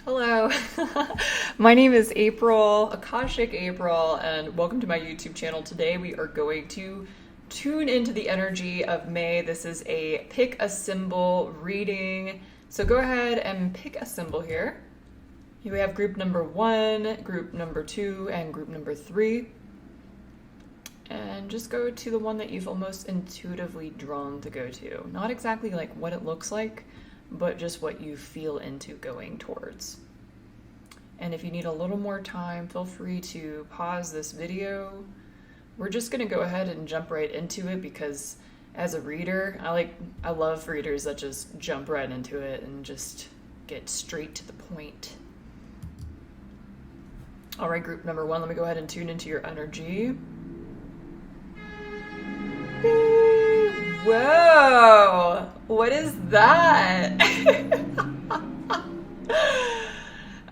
Hello, my name is April, Akashic April, and welcome to my YouTube channel. Today we are going to tune into the energy of May. This is a pick a symbol reading. So go ahead and pick a symbol here. Here we have group number 1, group number 2, and group number 3. And just go to the one that you feel most intuitively drawn to go to. Not exactly like what it looks like, but just what you feel into going towards. And if you need a little more time, feel free to pause this video. We're just gonna go ahead and jump right into it because as a reader, I love readers that just jump right into it and just get straight to the point. All right, group number 1, let me go ahead and tune into your energy. Whoa, what is that?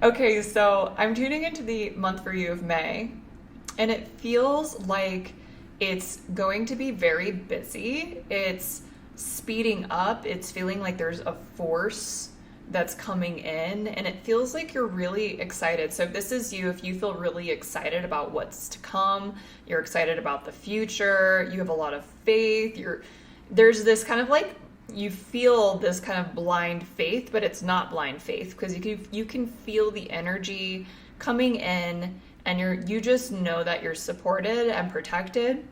Okay, so I'm tuning into the month for you of May, and it feels like it's going to be very busy. It's speeding up. It's feeling like there's a force that's coming in, and it feels like you're really excited. So if this is you, if you feel really excited about what's to come, you're excited about the future, you have a lot of faith, there's this kind of like, you feel this kind of blind faith, but it's not blind faith because you can feel the energy coming in, and you just know that you're supported and protected.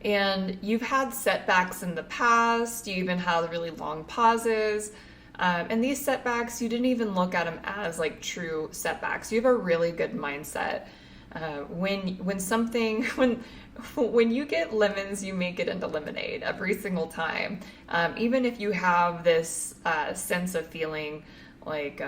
And you've had setbacks in the past. You even had really long pauses. And these setbacks, you didn't even look at them as like true setbacks. You have a really good mindset. When you get lemons, you make it into lemonade every single time. Even if you have this sense of feeling like,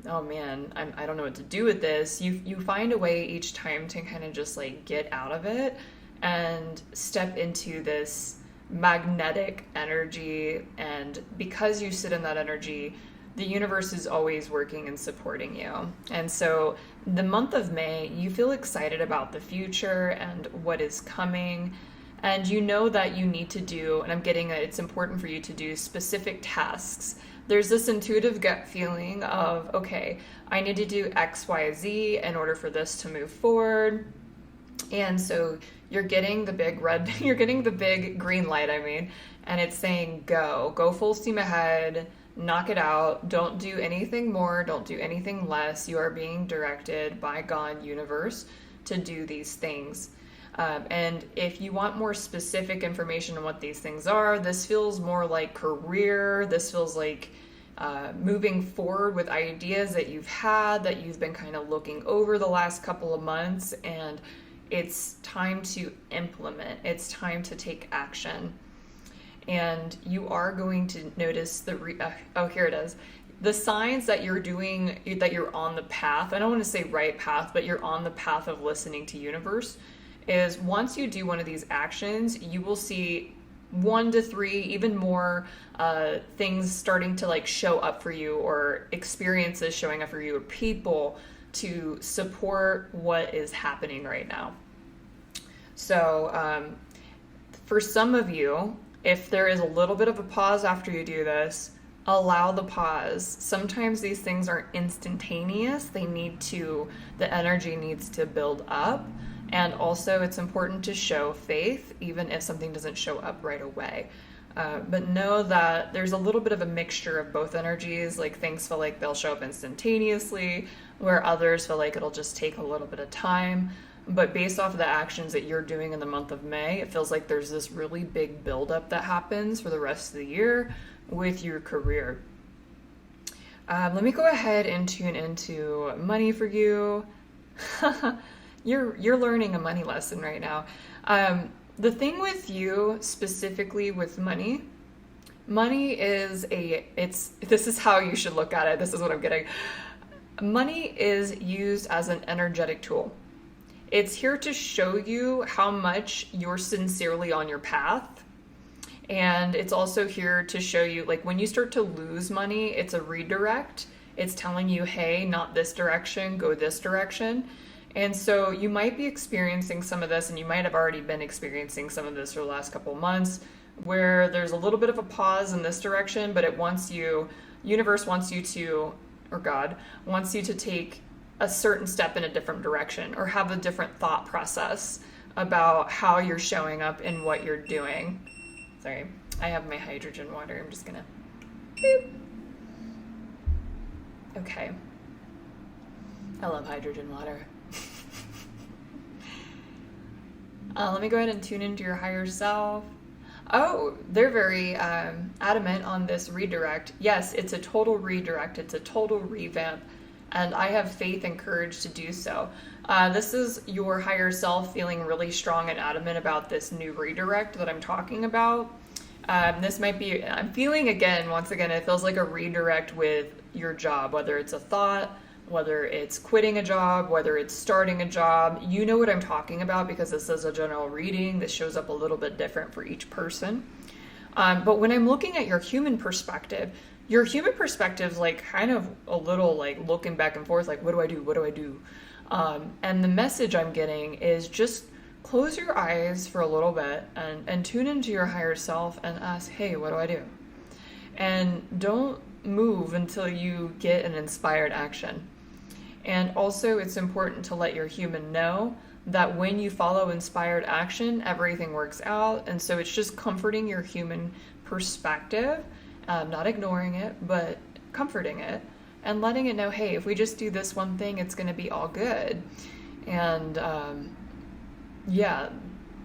oh man, I don't know what to do with this, you find a way each time to kind of just like get out of it and step into this magnetic energy. And because you sit in that energy, the universe is always working and supporting you. And so the month of May, you feel excited about the future and what is coming. And you know that you need to do, and I'm getting that it's important for you to do specific tasks. There's this intuitive gut feeling of, okay, I need to do X, Y, Z in order for this to move forward. And so you're getting the big you're getting the big green light, and it's saying go full steam ahead, knock it out, don't do anything more, don't do anything less. You are being directed by God, universe, to do these things. And if you want more specific information on what these things are, this feels more like career. This feels like moving forward with ideas that you've had, that you've been kind of looking over the last couple of months, and it's time to implement. It's time to take action. And you are going to notice here it is. The signs that you're doing, that you're on the path, I don't want to say right path, but you're on the path of listening to universe, is once you do one of these actions, you will see 1 to 3, even more things starting to like show up for you, or experiences showing up for you, or people to support what is happening right now. So for some of you, if there is a little bit of a pause after you do this, allow the pause. Sometimes these things aren't instantaneous. The energy needs to build up. And also it's important to show faith, even if something doesn't show up right away. But know that there's a little bit of a mixture of both energies. Like things feel like they'll show up instantaneously, where others feel like it'll just take a little bit of time. But based off of the actions that you're doing in the month of May, it feels like there's this really big buildup that happens for the rest of the year with your career. Let me go ahead and tune into money for you. You're learning a money lesson right now. The thing with you, specifically with money is this is how you should look at it. This is what I'm getting. Money is used as an energetic tool. It's here to show you how much you're sincerely on your path. And it's also here to show you, like, when you start to lose money, it's a redirect. It's telling you, hey, not this direction, go this direction. And so you might be experiencing some of this, and you might have already been experiencing some of this for the last couple of months, where there's a little bit of a pause in this direction, but universe wants you to or God wants you to take a certain step in a different direction or have a different thought process about how you're showing up and what you're doing. Sorry, I have my hydrogen water. I'm just gonna boop. Okay. I love hydrogen water. Let me go ahead and tune into your higher self. Oh, they're very adamant on this redirect. Yes, it's a total redirect. It's a total revamp. And I have faith and courage to do so. This is your higher self feeling really strong and adamant about this new redirect that I'm talking about. This might be, I'm feeling once again, it feels like a redirect with your job, whether it's a thought, whether it's quitting a job, whether it's starting a job. You know what I'm talking about because this is a general reading. This shows up a little bit different for each person. But when I'm looking at your human perspective is like kind of a little like looking back and forth, like, what do I do? What do I do? And the message I'm getting is just close your eyes for a little bit and tune into your higher self and ask, hey, what do I do? And don't move until you get an inspired action. And also, it's important to let your human know that when you follow inspired action, everything works out. And so it's just comforting your human perspective, not ignoring it, but comforting it and letting it know, hey, if we just do this one thing, it's going to be all good. And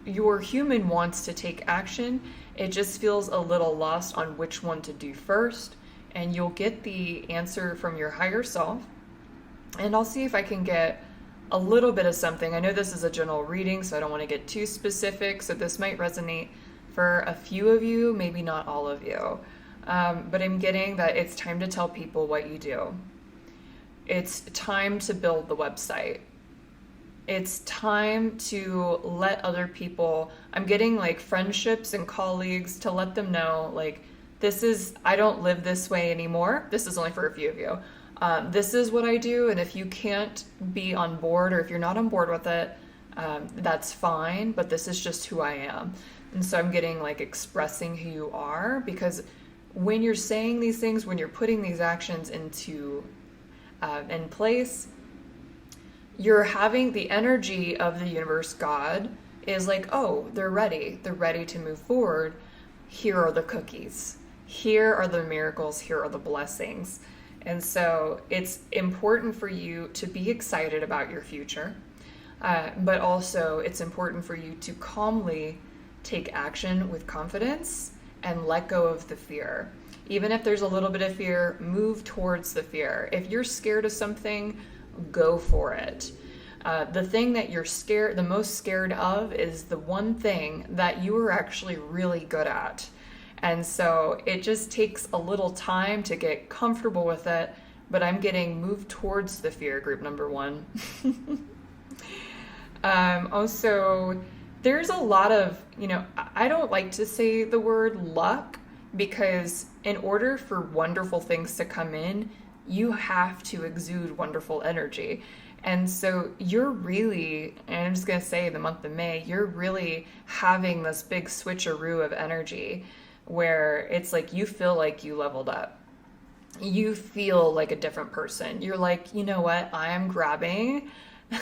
your human wants to take action. It just feels a little lost on which one to do first. And you'll get the answer from your higher self. And I'll see if I can get a little bit of something. I know this is a general reading, so I don't want to get too specific. So this might resonate for a few of you, maybe not all of you. But I'm getting that it's time to tell people what you do. It's time to build the website. It's time to let other people, I'm getting like friendships and colleagues to let them know, like, I don't live this way anymore. This is only for a few of you. This is what I do, and if you can't be on board or if you're not on board with it, that's fine, but this is just who I am. And so I'm getting like expressing who you are, because when you're saying these things, when you're putting these actions into in place, you're having the energy of the universe. God is like, oh, they're ready to move forward. Here are the cookies. Here are the miracles. Here are the blessings. And so it's important for you to be excited about your future, but also it's important for you to calmly take action with confidence and let go of the fear. Even if there's a little bit of fear, move towards the fear. If you're scared of something, go for it. The thing that you're the most scared of is the one thing that you are actually really good at. And so it just takes a little time to get comfortable with it, but I'm getting moved towards the fear, group number 1. Also, there's a lot of, I don't like to say the word luck, because in order for wonderful things to come in, you have to exude wonderful energy. And so you're really, and I'm just going to say the month of May, you're really having this big switcheroo of energy where it's like you feel like you leveled up. You feel like a different person. You're like, you know what? I am grabbing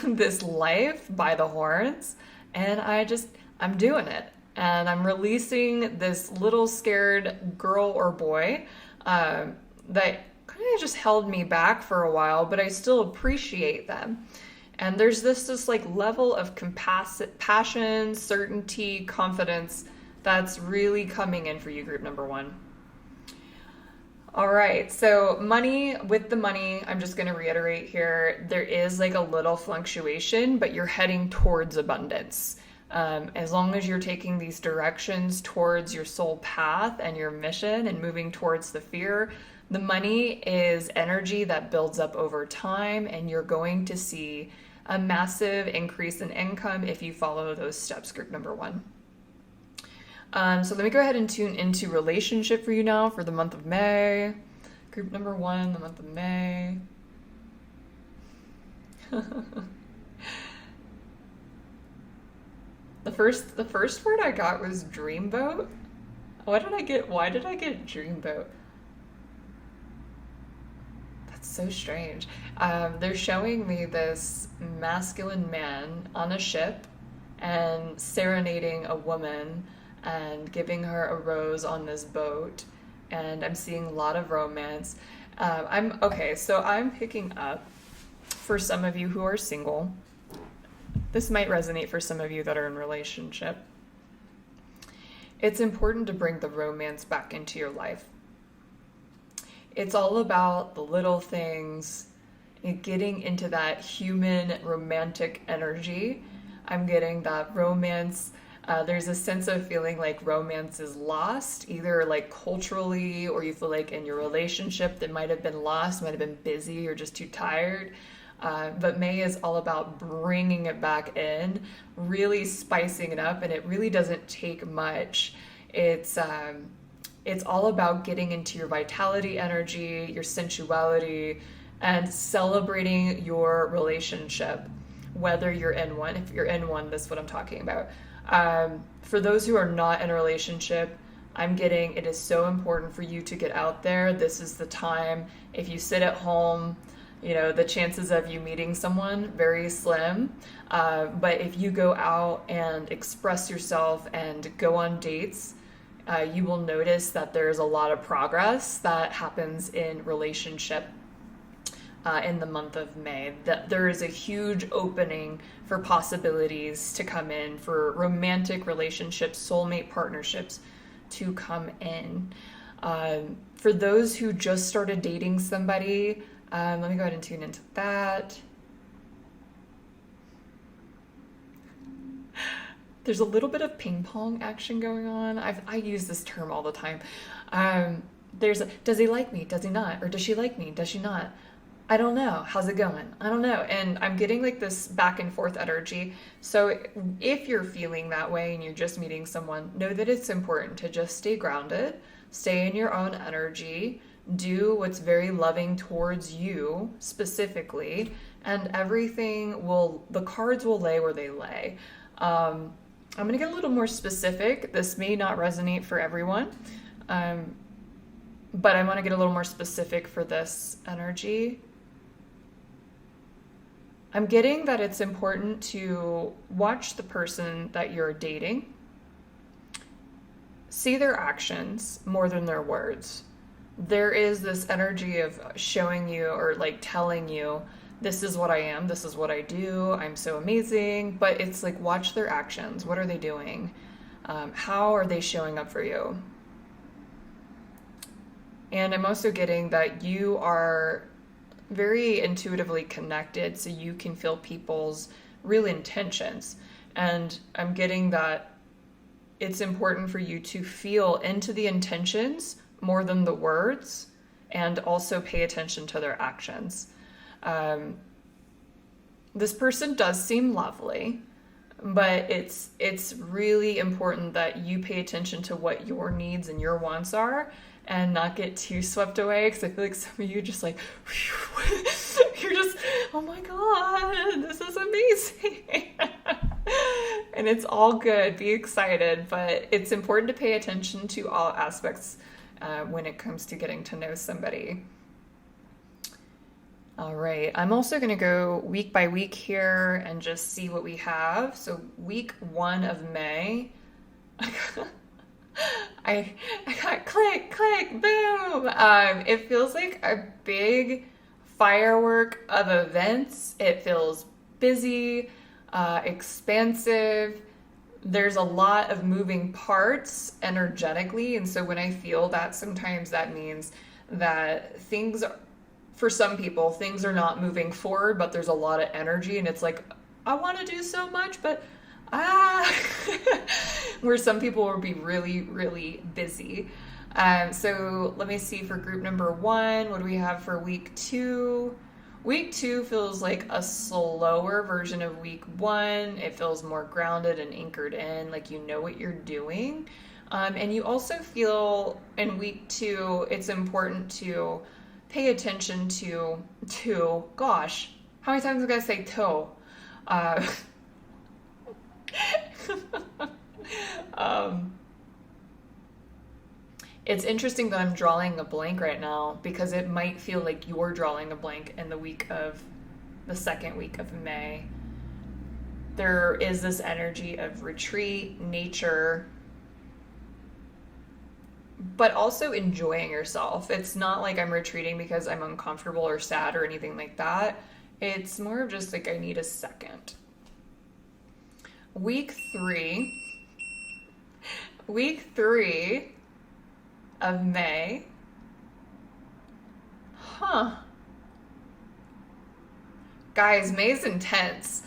this life by the horns, and I'm doing it. And I'm releasing this little scared girl or boy that kind of just held me back for a while, but I still appreciate them. And there's this like level of passion, certainty, confidence that's really coming in for you, group number 1. All right, so with the money, I'm just going to reiterate here, there is like a little fluctuation, but you're heading towards abundance. As long as you're taking these directions towards your soul path and your mission and moving towards the fear, the money is energy that builds up over time, and you're going to see a massive increase in income if you follow those steps, group number 1. So let me go ahead and tune into relationship for you now for the month of May. Group number 1, the month of May. The first word I got was dreamboat. Why did I get dreamboat? That's so strange. They're showing me this masculine man on a ship and serenading a woman and giving her a rose on this boat. And I'm seeing a lot of romance. So I'm picking up for some of you who are single. This might resonate for some of you that are in relationship. It's important to bring the romance back into your life. It's all about the little things and getting into that human romantic energy. I'm getting that romance. There's a sense of feeling like romance is lost, either like culturally, or you feel like in your relationship that might have been lost, might have been busy or just too tired. But May is all about bringing it back in, really spicing it up, and it really doesn't take much. It's all about getting into your vitality energy, your sensuality, and celebrating your relationship, whether you're in one. If you're in one, that's what I'm talking about. For those who are not in a relationship, I'm getting it is so important for you to get out there. This is the time. If you sit at home, the chances of you meeting someone, very slim. But if you go out and express yourself and go on dates, you will notice that there's a lot of progress that happens in relationship in the month of May. That there is a huge opening for possibilities to come in, for romantic relationships, soulmate partnerships to come in. For those who just started dating somebody, let me go ahead and tune into that. There's a little bit of ping pong action going on. I use this term all the time. Does he like me? Does he not? Or does she like me? Does she not? I don't know. How's it going? I don't know. And I'm getting like this back and forth energy. So if you're feeling that way and you're just meeting someone, know that it's important to just stay grounded, stay in your own energy, do what's very loving towards you specifically, and the cards will lay where they lay. I'm going to get a little more specific. This may not resonate for everyone, but I want to get a little more specific for this energy. I'm getting that it's important to watch the person that you're dating, see their actions more than their words. There is this energy of showing you or like telling you, this is what I am, this is what I do, I'm so amazing, but it's like, watch their actions. What are they doing? How are they showing up for you? And I'm also getting that you are very intuitively connected, so you can feel people's real intentions. And I'm getting that it's important for you to feel into the intentions more than the words, and also pay attention to their actions. This person does seem lovely, but it's really important that you pay attention to what your needs and your wants are, and not get too swept away, because I feel like some of you just like, you're just, oh my God, this is amazing. And it's all good, be excited, but it's important to pay attention to all aspects when it comes to getting to know somebody. All right, I'm also going to go week by week here and just see what we have. So week 1 of May, I got click, click, boom. It feels like a big firework of events. It feels busy, expansive. There's a lot of moving parts energetically. And so when I feel that, sometimes that means that for some people, things are not moving forward, but there's a lot of energy. And it's like, I want to do so much, but where some people will be really, really busy. So let me see for group number 1, what do we have for week 2? Week 2 feels like a slower version of week 1. It feels more grounded and anchored in, like you know what you're doing. And you also feel in week 2, it's important to pay attention to, gosh, how many times am I going to say toe? It's interesting that I'm drawing a blank right now because it might feel like you're drawing a blank in the second week of May. There is this energy of retreat, nature, but also enjoying yourself. It's not like I'm retreating because I'm uncomfortable or sad or anything like that. It's more of just like I need a second. Week three of May. Huh. Guys, May's intense.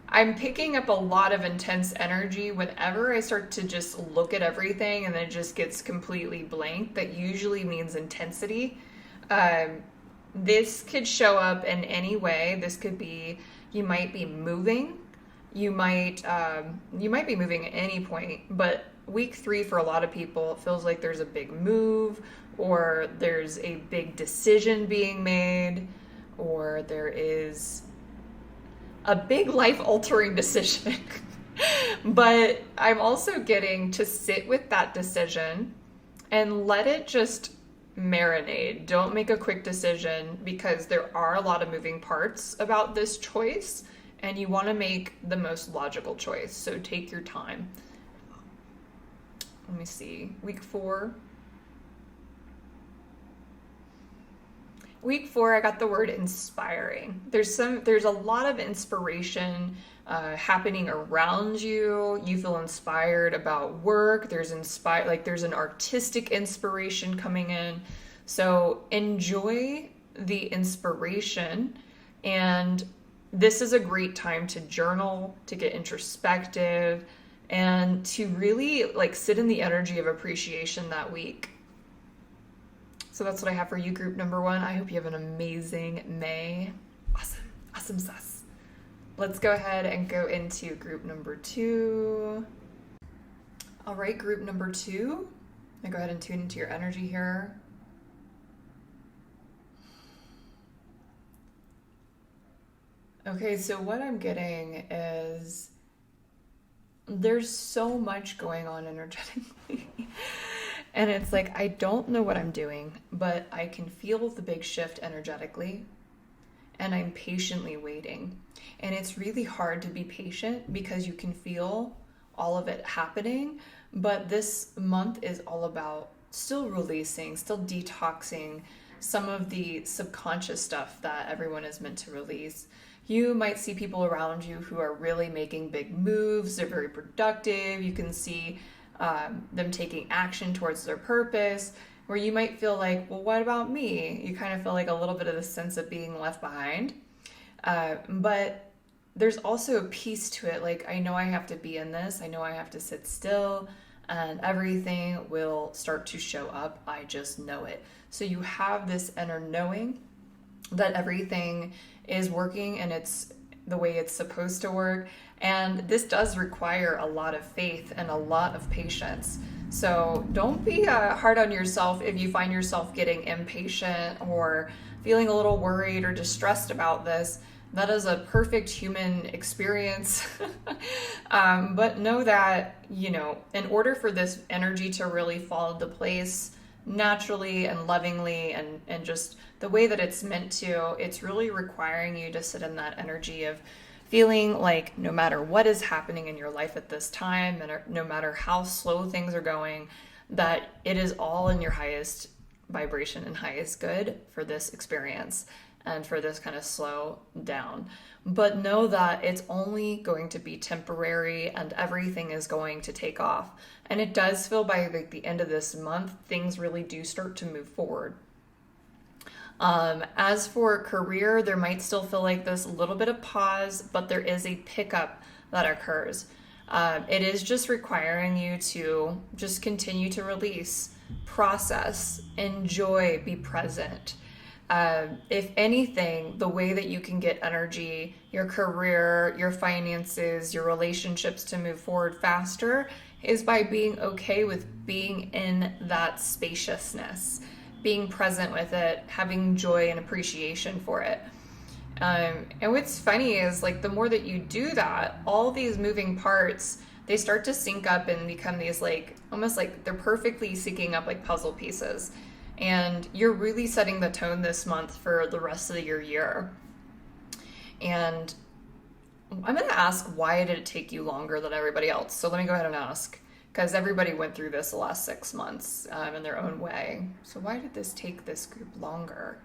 I'm picking up a lot of intense energy whenever I start to just look at everything and then it just gets completely blank. That usually means intensity. This could show up in any way. This could be, you might be moving. You might be moving at any point, but week 3 for a lot of people, it feels like there's a big move, or there's a big decision being made, or there is a big life-altering decision. But I'm also getting to sit with that decision and let it just marinate. Don't make a quick decision because there are a lot of moving parts about this choice and you want to make the most logical choice. So take your time. Let me see. Week 4. Week 4, I got the word inspiring. There's a lot of inspiration happening around you. You feel inspired about work. There's an artistic inspiration coming in. So enjoy the inspiration, and this is a great time to journal, to get introspective, and to really sit in the energy of appreciation that week. So that's what I have for you, group number 1. I hope you have an amazing May. Awesome sauce. Let's go ahead and go into group number 2. All right, group number 2. Now go ahead and tune into your energy here. Okay, so what I'm getting is there's so much going on energetically. And it's like, I don't know what I'm doing, but I can feel the big shift energetically, and I'm patiently waiting. And it's really hard to be patient because you can feel all of it happening, but this month is all about still releasing, still detoxing some of the subconscious stuff that everyone is meant to release. You might see people around you who are really making big moves. They're very productive. You can see them taking action towards their purpose, where you might feel like, well, what about me? You kind of feel like a little bit of the sense of being left behind. But there's also a piece to it. Like, I know I have to be in this. I know I have to sit still, and everything will start to show up. I just know it. So you have this inner knowing that everything is working and it's the way it's supposed to work. And this does require a lot of faith and a lot of patience. So don't be hard on yourself if you find yourself getting impatient or feeling a little worried or distressed about this. That is a perfect human experience. But know that, in order for this energy to really fall into place naturally and lovingly and just the way that it's meant to, it's really requiring you to sit in that energy of feeling like no matter what is happening in your life at this time, and no matter how slow things are going, that it is all in your highest vibration and highest good for this experience and for this kind of slow down. But know that it's only going to be temporary and everything is going to take off. And it does feel by the end of this month, things really do start to move forward. As for career, there might still feel like this little bit of pause, but there is a pickup that occurs. It is just requiring you to just continue to release, process, enjoy, be present. If anything, the way that you can get energy, your career, your finances, your relationships to move forward faster is by being okay with being in that spaciousness, being present with it, having joy and appreciation for it. And what's funny is the more that you do that, all these moving parts they start to sync up and become these like, almost like they're perfectly syncing up like puzzle pieces. And you're really setting the tone this month for the rest of your year. And I'm going to ask, why did it take you longer than everybody else? So let me go ahead and ask, because everybody went through this the last 6 months in their own way. So why did this take this group longer?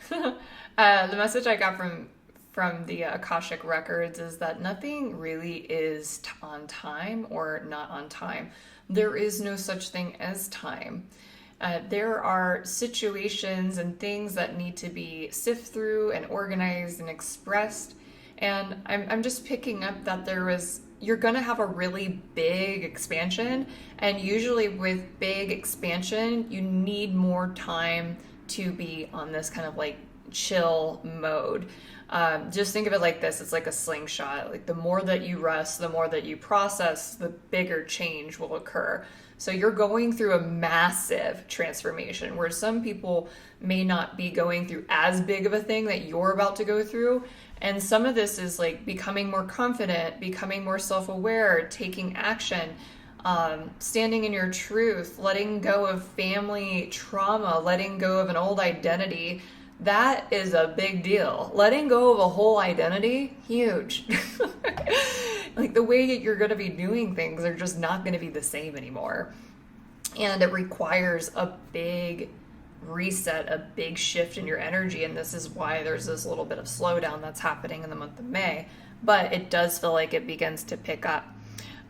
The message I got from the Akashic records is that nothing really is on time or not on time. There is no such thing as time. There are situations and things that need to be sifted through and organized and expressed. And I'm just picking up that you're going to have a really big expansion. And usually with big expansion, you need more time to be on this kind of like chill mode. Just think of it like this. It's like a slingshot. Like the more that you rest, the more that you process, the bigger change will occur. So you're going through a massive transformation where some people may not be going through as big of a thing that you're about to go through. And some of this is like becoming more confident, becoming more self-aware, taking action, standing in your truth, letting go of family trauma, letting go of an old identity. That is a big deal. Letting go of a whole identity, huge. Like the way that you're going to be doing things are just not going to be the same anymore. And it requires a big reset, a big shift in your energy. And this is why there's this little bit of slowdown that's happening in the month of May. But it does feel like it begins to pick up.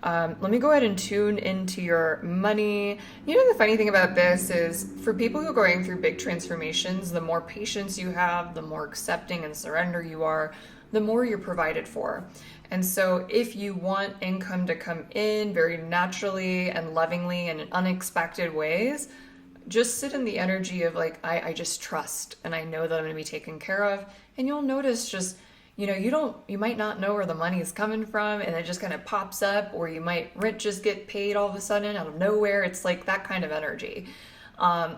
Let me go ahead and tune into your money. You know, the funny thing about this is for people who are going through big transformations, the more patience you have, the more accepting and surrender you are, the more you're provided for. And so if you want income to come in very naturally and lovingly and in unexpected ways, just sit in the energy of like, I just trust and I know that I'm going to be taken care of. And you'll notice just, you know, you might not know where the money is coming from and it just kind of pops up, or you might rent just get paid all of a sudden out of nowhere. It's like that kind of energy.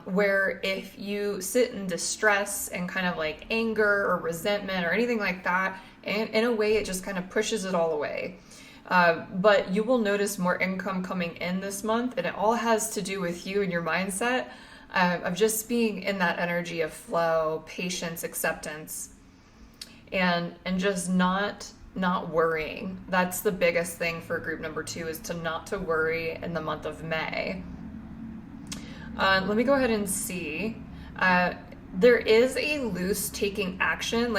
Where if you sit in distress and kind of like anger or resentment or anything like that, and in a way it just kind of pushes it all away. But you will notice more income coming in this month, and it all has to do with you and your mindset of just being in that energy of flow, patience, acceptance, and just not worrying. That's the biggest thing for group number 2, is not to worry in the month of May. Let me go ahead and see. There is a loose taking action,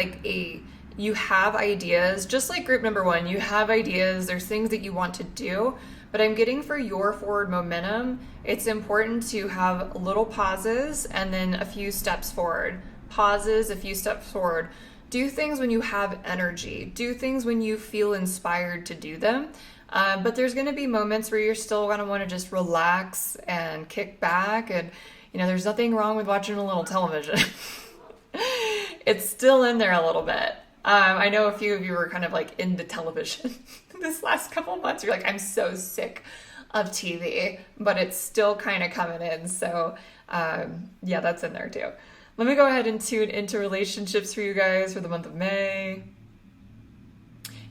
you have ideas, just like group number 1, you have ideas, there's things that you want to do, but I'm getting for your forward momentum, it's important to have little pauses and then a few steps forward. Pauses, a few steps forward. Do things when you have energy. Do things when you feel inspired to do them. But there's going to be moments where you're still going to want to just relax and kick back. And, there's nothing wrong with watching a little television. It's still in there a little bit. I know a few of you were kind of like into television this last couple of months. You're like, I'm so sick of TV, but it's still kind of coming in. So yeah, that's in there too. Let me go ahead and tune into relationships for you guys for the month of May.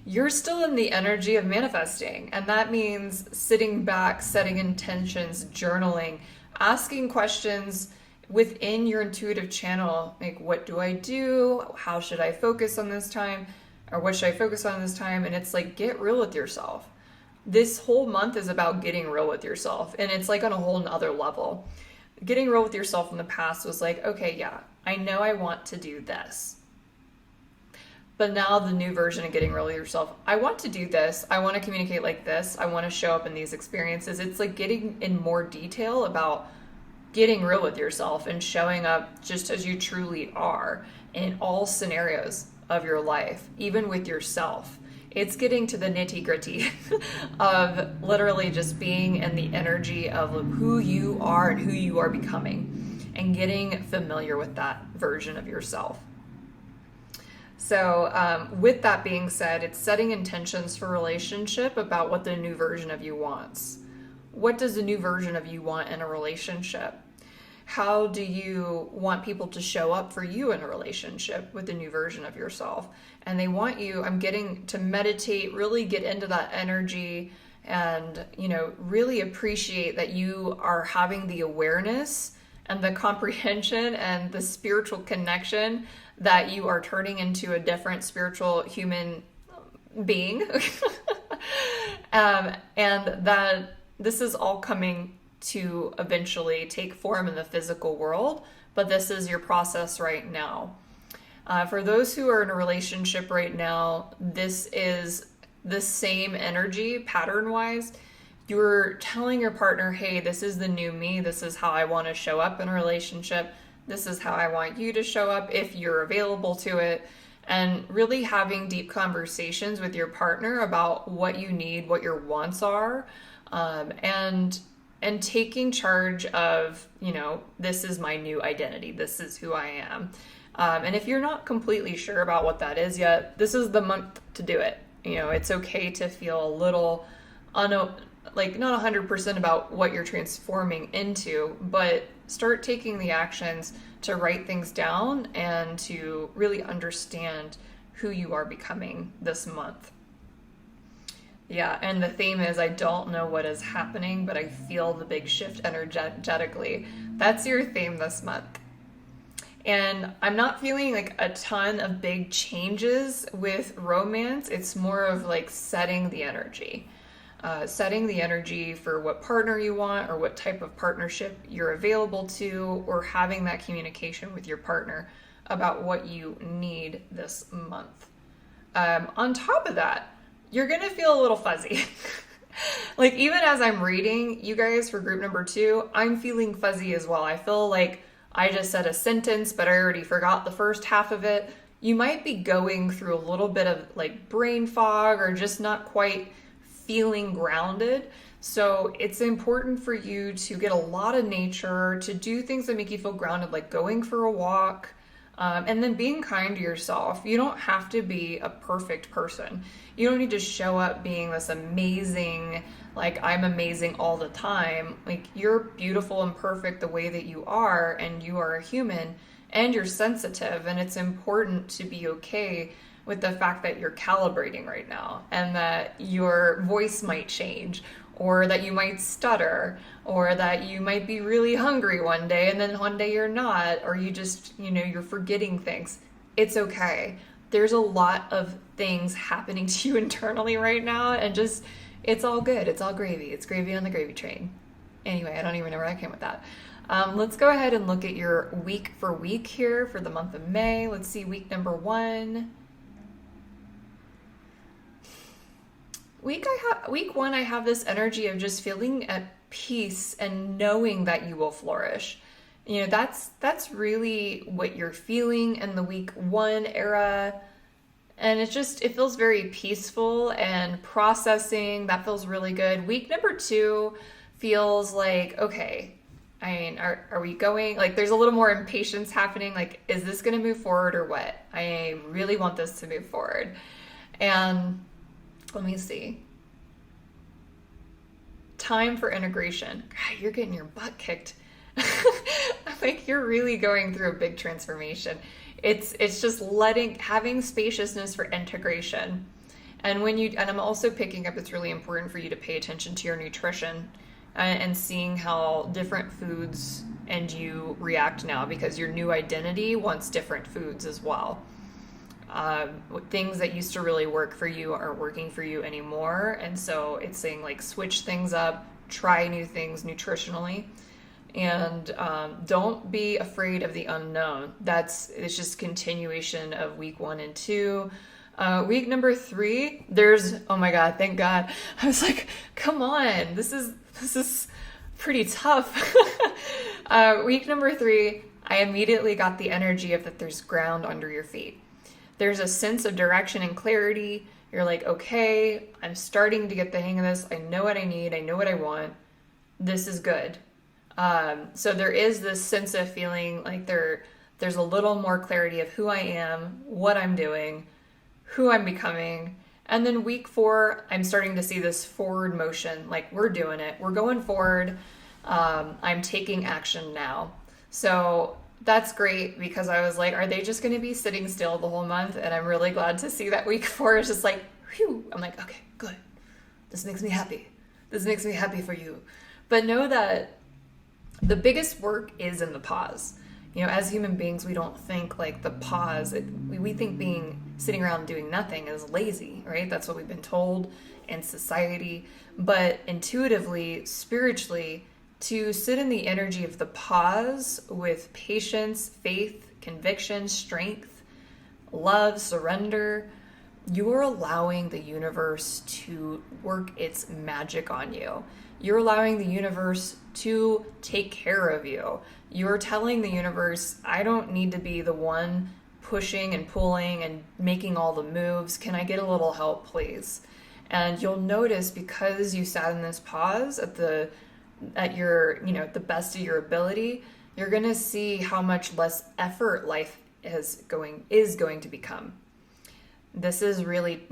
You're still in the energy of manifesting, and that means sitting back, setting intentions, journaling, asking questions within your intuitive channel, like, what do I do? How should I focus on this time? Or what should I focus on this time? And it's like, get real with yourself. This whole month is about getting real with yourself, and it's like on a whole nother level. Getting real with yourself in the past was like, okay, yeah, I know I want to do this. But now the new version of getting real with yourself, I want to do this. I want to communicate like this. I want to show up in these experiences. It's like getting in more detail about getting real with yourself and showing up just as you truly are in all scenarios of your life, even with yourself. It's getting to the nitty gritty of literally just being in the energy of who you are and who you are becoming, and getting familiar with that version of yourself. So with that being said, it's setting intentions for relationship about what the new version of you wants. What does the new version of you want in a relationship? How do you want people to show up for you in a relationship with the new version of yourself? And they want you, I'm getting to meditate, really get into that energy and, really appreciate that you are having the awareness and the comprehension and the spiritual connection that you are turning into a different spiritual human being. And that this is all coming to eventually take form in the physical world, but this is your process right now. For those who are in a relationship right now, this is the same energy pattern-wise. You're telling your partner, hey, this is the new me. This is how I want to show up in a relationship. This is how I want you to show up if you're available to it. And really having deep conversations with your partner about what you need, what your wants are, and taking charge of, this is my new identity. This is who I am. And if you're not completely sure about what that is yet, this is the month to do it. It's okay to feel a little, not 100% about what you're transforming into, but start taking the actions to write things down and to really understand who you are becoming this month. Yeah, and the theme is, I don't know what is happening, but I feel the big shift energetically. That's your theme this month. And I'm not feeling like a ton of big changes with romance. It's more of like setting the energy. Setting the energy for what partner you want or what type of partnership you're available to, or having that communication with your partner about what you need this month. On top of that, you're going to feel a little fuzzy. Like even as I'm reading you guys for group number 2, I'm feeling fuzzy as well. I feel like I just said a sentence, but I already forgot the first half of it. You might be going through a little bit of like brain fog or just not quite feeling grounded. So it's important for you to get a lot of nature, to do things that make you feel grounded, like going for a walk, and then being kind to yourself. You don't have to be a perfect person. You don't need to show up being this amazing, like I'm amazing all the time. Like you're beautiful and perfect the way that you are, and you are a human, and you're sensitive, and it's important to be okay with the fact that you're calibrating right now, and that your voice might change, or that you might stutter, or that you might be really hungry one day and then one day you're not, or you just, you're forgetting things. It's okay. There's a lot of things happening to you internally right now, and just, it's all good. It's all gravy. It's gravy on the gravy train. Anyway, I don't even know where I came with that. Let's go ahead and look at your week for week here for the month of May. Let's see week number 1. Week 1, I have this energy of just feeling at peace and knowing that you will flourish. That's really what you're feeling in the week 1 era. And it feels very peaceful and processing. That feels really good. Week number 2 feels like, okay, are we going, like there's a little more impatience happening. Like, is this going to move forward or what? I really want this to move forward. And let me see. Time for integration. God, you're getting your butt kicked. Like you're really going through a big transformation. It's just having spaciousness for integration. And I'm also picking up, it's really important for you to pay attention to your nutrition and seeing how different foods and you react now, because your new identity wants different foods as well. Things that used to really work for you aren't working for you anymore. And so it's saying like switch things up, try new things nutritionally, and don't be afraid of the unknown. It's just continuation of week 1 and 2. Week number 3, oh my God, thank God. I was like, come on, this is pretty tough. Week number 3, I immediately got the energy of that there's ground under your feet. There's a sense of direction and clarity. You're like, okay, I'm starting to get the hang of this. I know what I need. I know what I want. This is good. So there is this sense of feeling like there's a little more clarity of who I am, what I'm doing, who I'm becoming. And then week 4, I'm starting to see this forward motion. Like we're doing it. We're going forward. I'm taking action now. So that's great because I was like, are they just going to be sitting still the whole month? And I'm really glad to see that week 4 is just like, whew. I'm like, okay, good. This makes me happy. This makes me happy for you. But know that the biggest work is in the pause. You know, as human beings, we don't think like the pause. We think being sitting around doing nothing is lazy, right? That's what we've been told in society. But intuitively, spiritually, to sit in the energy of the pause with patience, faith, conviction, strength, love, surrender, you are allowing the universe to work its magic on you. You're allowing the universe to take care of you. You're telling the universe, I don't need to be the one pushing and pulling and making all the moves. Can I get a little help, please? And you'll notice because you sat in this pause at your, you know, the best of your ability, you're going to see how much less effort life is going to become. This is really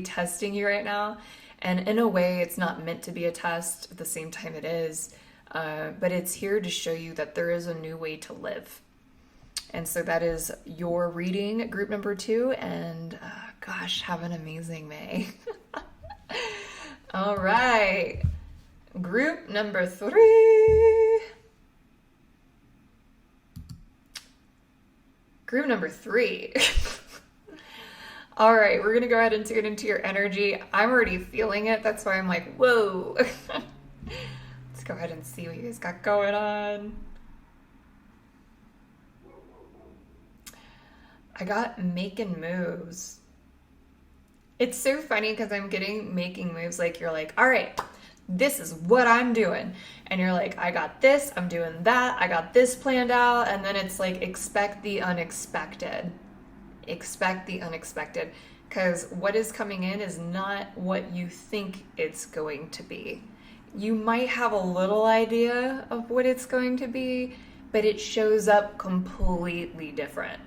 testing you right now. And in a way, it's not meant to be a test. At the same time, it is. But it's here to show you that there is a new way to live. And so that is your reading, group number 2. And gosh, have an amazing May. All right. Group number 3. Group number 3. All right, we're going to go ahead and tune into your energy. I'm already feeling it. That's why I'm like, whoa. Let's go ahead and see what you guys got going on. I got making moves. It's so funny because I'm getting making moves like you're like, all right, this is what I'm doing. And you're like, I got this, I'm doing that, I got this planned out. And then it's like, expect the unexpected. Expect the unexpected, because what is coming in is not what you think it's going to be. You might have a little idea of what it's going to be, but it shows up completely different.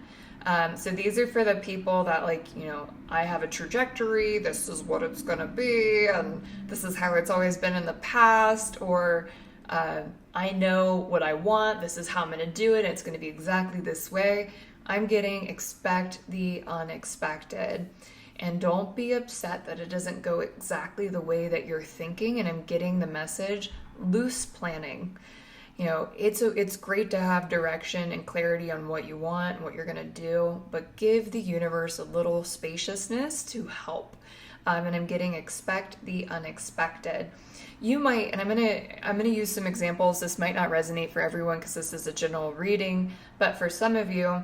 So these are for the people that like, you know, I have a trajectory, this is what it's going to be, and this is how it's always been in the past, or I know what I want, this is how I'm going to do it, it's going to be exactly this way. I'm getting expect the unexpected. And don't be upset that it doesn't go exactly the way that you're thinking. And I'm getting the message, loose planning. You know, it's great to have direction and clarity on what you want and what you're going to do, but give the universe a little spaciousness to help. And I'm getting expect the unexpected. You might, and I'm gonna use some examples. This might not resonate for everyone because this is a general reading, but for some of you,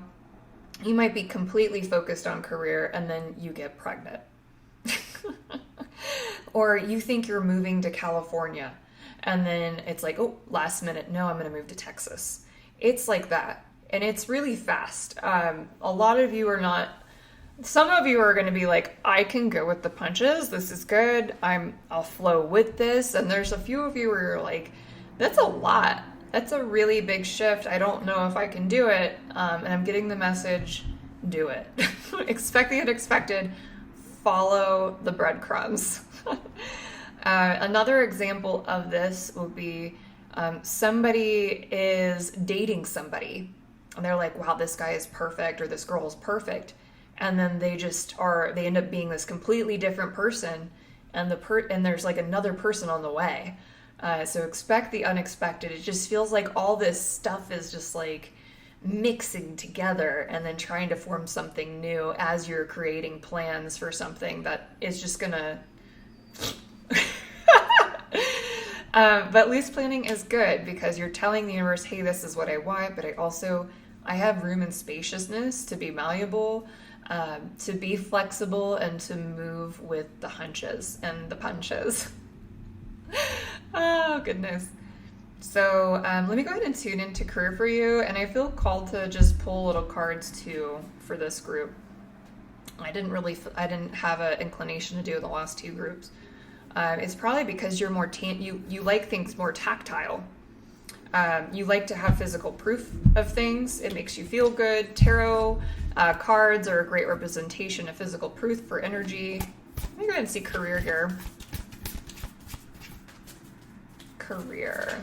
you might be completely focused on career and then you get pregnant. Or you think you're moving to California and then it's like, oh, last minute, no, I'm going to move to Texas. It's like that. And it's really fast. A lot of you are not, some of you are going to be like, I can go with the punches. This is good. I'll flow with this. And there's a few of you where you're like, that's a lot. That's a really big shift. I don't know if I can do it. And I'm getting the message, do it. Expect the unexpected. Follow the breadcrumbs. Another example of this would be somebody is dating somebody. And they're like, wow, this guy is perfect or this girl is perfect. And then they end up being this completely different person. And there's like another person on the way. So expect the unexpected. It just feels like all this stuff is just like mixing together and then trying to form something new as you're creating plans for something that is just gonna... but loose planning is good because you're telling the universe, hey, this is what I want, but I have room and spaciousness to be malleable, to be flexible, and to move with the hunches and the punches. Oh, goodness. So let me go ahead and tune into career for you. And I feel called to just pull little cards too for this group. I didn't have an inclination to do the last two groups. It's probably because you're more, you like things more tactile. You like to have physical proof of things. It makes you feel good. Tarot cards are a great representation of physical proof for energy. Let me go ahead and see career here. Career.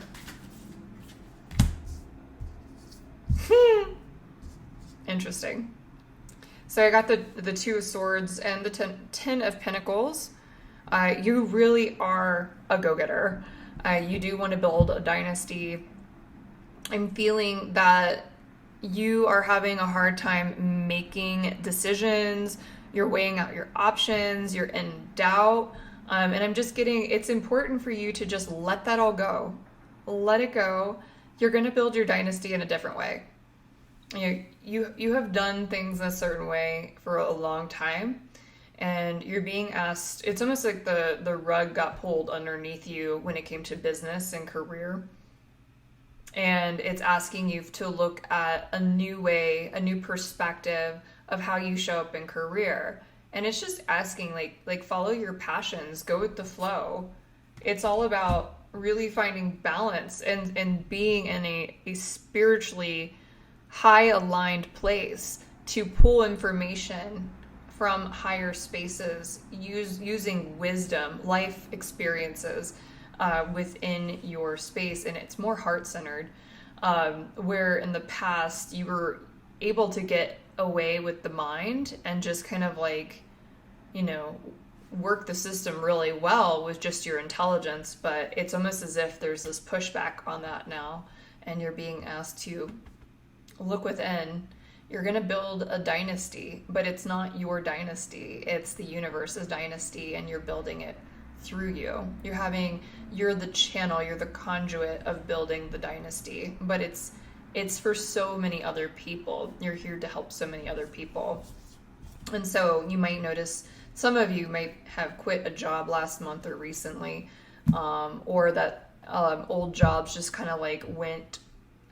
Interesting. So I got the Two of Swords and the Ten of Pentacles. You really are a go-getter. You do want to build a dynasty. I'm feeling that you are having a hard time making decisions. You're weighing out your options. You're in doubt. And I'm just getting, it's important for you to just let that all go. Let it go. You're going to build your dynasty in a different way. You have done things a certain way for a long time, and you're being asked, it's almost like the rug got pulled underneath you when it came to business and career. And it's asking you to look at a new way, a new perspective of how you show up in career. And it's just asking, like follow your passions, go with the flow. It's all about really finding balance and being in a spiritually high aligned place to pull information from higher spaces, using wisdom, life experiences within your space. And it's more heart-centered, where in the past you were able to get away with the mind and just kind of like, work the system really well with just your intelligence. But it's almost as if there's this pushback on that now, and you're being asked to look within. You're going to build a dynasty, but it's not your dynasty. It's the universe's dynasty, and you're building it through you. You're the channel, you're the conduit of building the dynasty, but it's for so many other people. You're here to help so many other people. And so you might notice some of you might have quit a job last month or recently, or that old jobs just kind of like went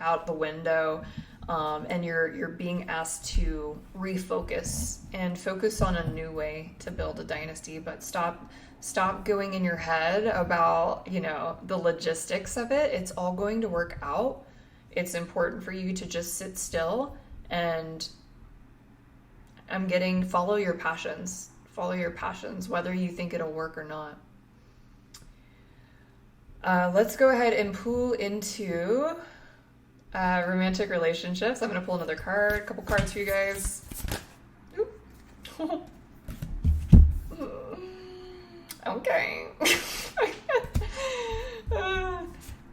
out the window. And you're being asked to refocus and focus on a new way to build a dynasty, but stop going in your head about, the logistics of it. It's all going to work out. It's important for you to just sit still, and I'm getting follow your passions, whether you think it'll work or not. Let's go ahead and pull into romantic relationships. I'm going to pull another card, a couple cards for you guys. Okay.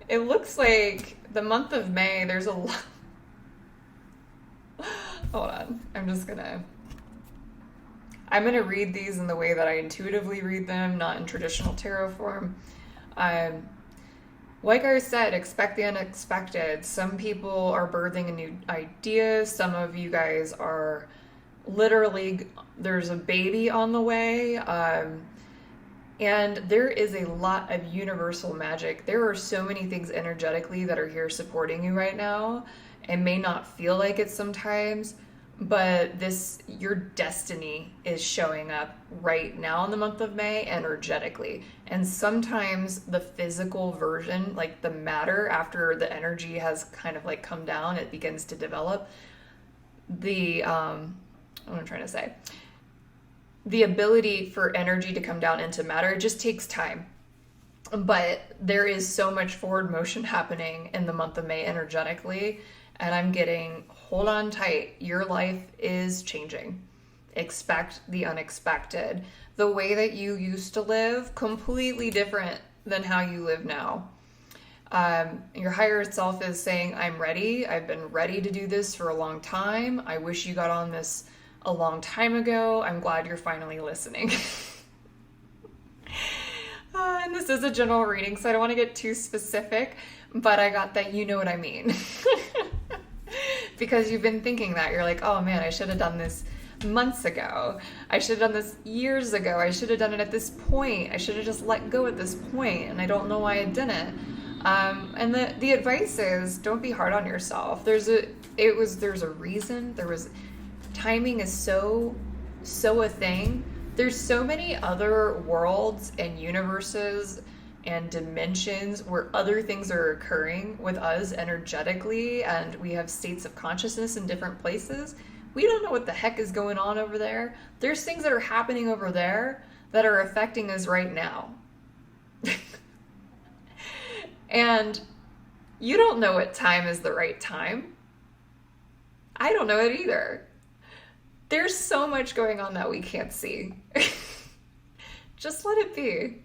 It looks like the month of May, there's a lot. Hold on. I'm going to read these in the way that I intuitively read them, not in traditional tarot form. Like I said, expect the unexpected. Some people are birthing a new idea. Some of you guys are literally, there's a baby on the way. And there is a lot of universal magic. There are so many things energetically that are here supporting you right now. It may not feel like it sometimes, but your destiny is showing up right now in the month of May energetically. And sometimes the physical version, like the matter, after the energy has kind of like come down, it begins to develop. What am I trying to say? The ability for energy to come down into matter, it just takes time. But there is so much forward motion happening in the month of May energetically. And I'm getting, hold on tight. Your life is changing. Expect the unexpected. The way that you used to live, completely different than how you live now. Your higher self is saying, I'm ready. I've been ready to do this for a long time. I wish you got on this a long time ago. I'm glad you're finally listening. And this is a general reading, so I don't want to get too specific, but I got that you know what I mean. Because you've been thinking that. You're like, oh man, I should have done this months ago. I should have done this years ago. I should have done it at this point. I should have just let go at this point, and I don't know why I didn't. And the advice is, don't be hard on yourself. There's a reason. Timing is so a thing. There's so many other worlds and universes and dimensions where other things are occurring with us energetically, and we have states of consciousness in different places. We don't know what the heck is going on over there. There's things that are happening over there that are affecting us right now. And you don't know what time is the right time. I don't know it either. There's so much going on that we can't see. Just let it be.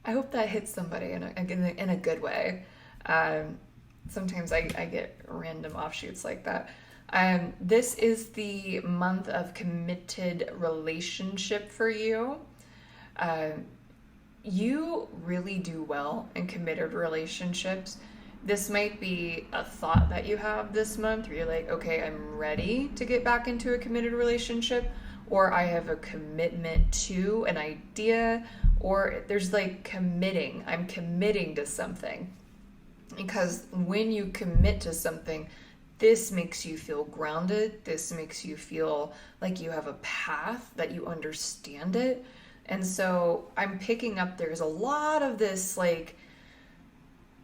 I hope that hits somebody in a good way. Sometimes I get random offshoots like that. This is the month of committed relationship for you. You really do well in committed relationships. This might be a thought that you have this month where you're like, okay, I'm ready to get back into a committed relationship, or I have a commitment to an idea, or there's like committing. I'm committing to something. Because when you commit to something, this makes you feel grounded. This makes you feel like you have a path, that you understand it. And so I'm picking up there's a lot of this like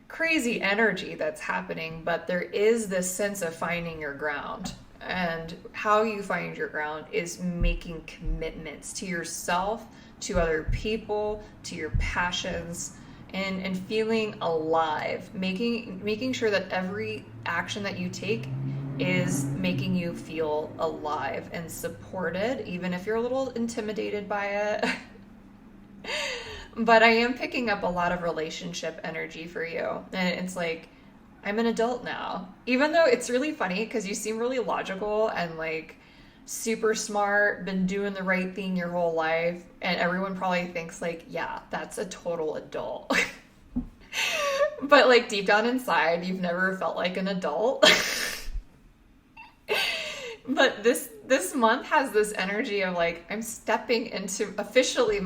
crazy energy that's happening, but there is this sense of finding your ground. And how you find your ground is making commitments to yourself, to other people, to your passions, and feeling alive, making sure that every action that you take is making you feel alive and supported, even if you're a little intimidated by it. But I am picking up a lot of relationship energy for you. And it's like, I'm an adult now. Even though it's really funny because you seem really logical and like super smart, been doing the right thing your whole life. And everyone probably thinks like, yeah, that's a total adult. But like deep down inside, you've never felt like an adult. But this month has this energy of like, I'm stepping into officially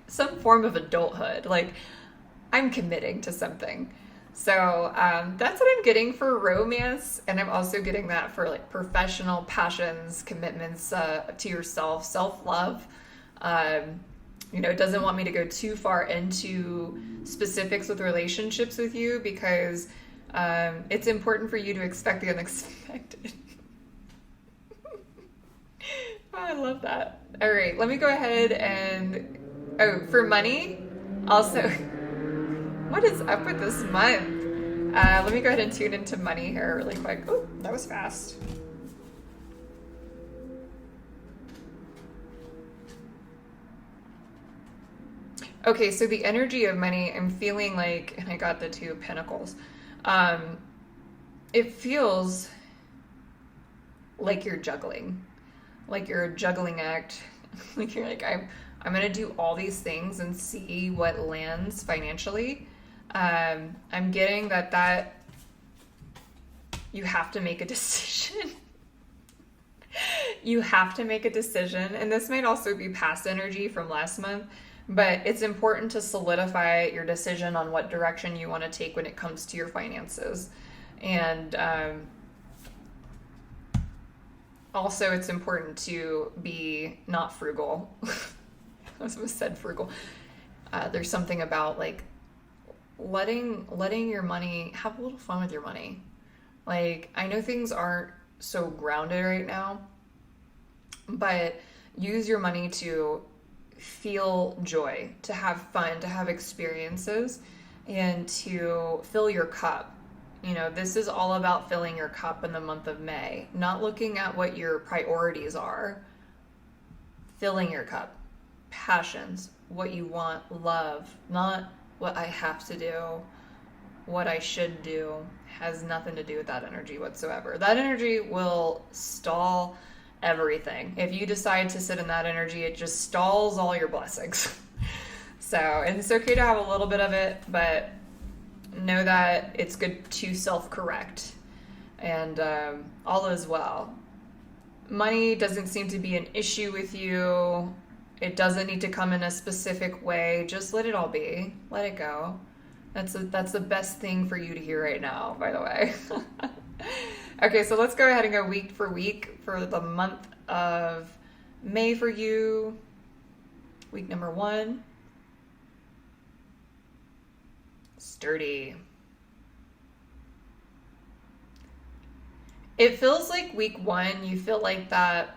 some form of adulthood. Like I'm committing to something. So that's what I'm getting for romance. And I'm also getting that for like professional passions, commitments to yourself, self-love. It doesn't want me to go too far into specifics with relationships with you because it's important for you to expect the unexpected. Oh, I love that. All right, let me go ahead and... Oh, for money, also... What is up with this month? Let me go ahead and tune into money here really quick. Oh, that was fast. Okay, so the energy of money, I'm feeling like... And I got the 2 of Pentacles. It feels like you're juggling. Like you're a juggling act. Like you're like, I'm going to do all these things and see what lands financially. I'm getting that you have to make a decision. You have to make a decision. And this might also be past energy from last month, but it's important to solidify your decision on what direction you want to take when it comes to your finances. And also it's important to be not frugal. I was said frugal. There's something about like letting your money, have a little fun with your money. Like I know things aren't so grounded right now, but use your money to feel joy, to have fun, to have experiences, and to fill your cup. This is all about filling your cup in the month of May, not looking at what your priorities are. Filling your cup. Passions, what you want, love, not what I have to do, what I should do, has nothing to do with that energy whatsoever. That energy will stall everything. If you decide to sit in that energy, it just stalls all your blessings. And it's okay to have a little bit of it, but know that it's good to self-correct, and all is well. Money doesn't seem to be an issue with you. It doesn't need to come in a specific way. Just let it all be. Let it go. That's the best thing for you to hear right now, by the way. Okay, so let's go ahead and go week for week for the month of May for you. Week number 1. Sturdy. It feels like week 1, you feel like that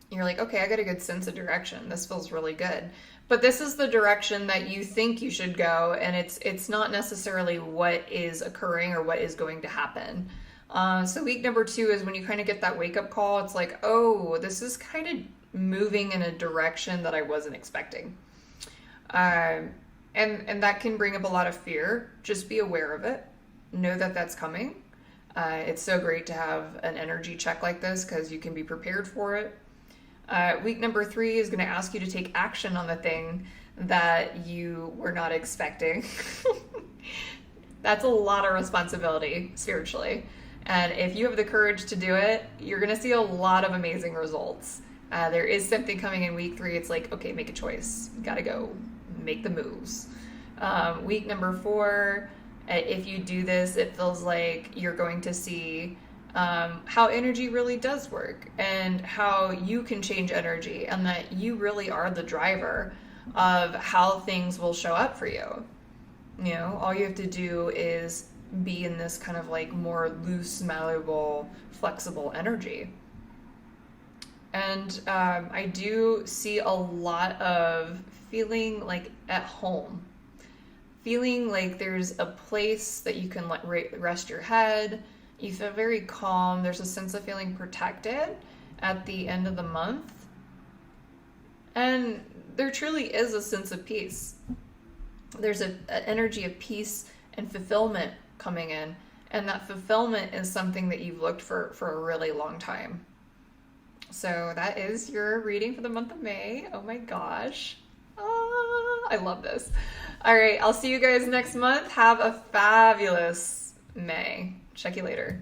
you're like, okay, I got a good sense of direction. This feels really good. But this is the direction that you think you should go, and it's not necessarily what is occurring or what is going to happen. So week number 2 is when you kind of get that wake up call. It's like, oh, this is kind of moving in a direction that I wasn't expecting. And that can bring up a lot of fear. Just be aware of it. Know that that's coming. It's so great to have an energy check like this because you can be prepared for it. Week number 3 is going to ask you to take action on the thing that you were not expecting. That's a lot of responsibility spiritually. And if you have the courage to do it, you're going to see a lot of amazing results. There is something coming in week 3. It's like, okay, make a choice. You got to go make the moves. Week number 4, if you do this, it feels like you're going to see how energy really does work and how you can change energy and that you really are the driver of how things will show up for you. You know, all you have to do is be in this kind of like more loose, malleable, flexible energy. And I do see a lot of feeling like at home, feeling like there's a place that you can rest your head. You feel very calm. There's a sense of feeling protected at the end of the month. And there truly is a sense of peace. There's an energy of peace and fulfillment coming in. And that fulfillment is something that you've looked for a really long time. So that is your reading for the month of May. Oh my gosh. I love this. All right, I'll see you guys next month. Have a fabulous May. Check you later.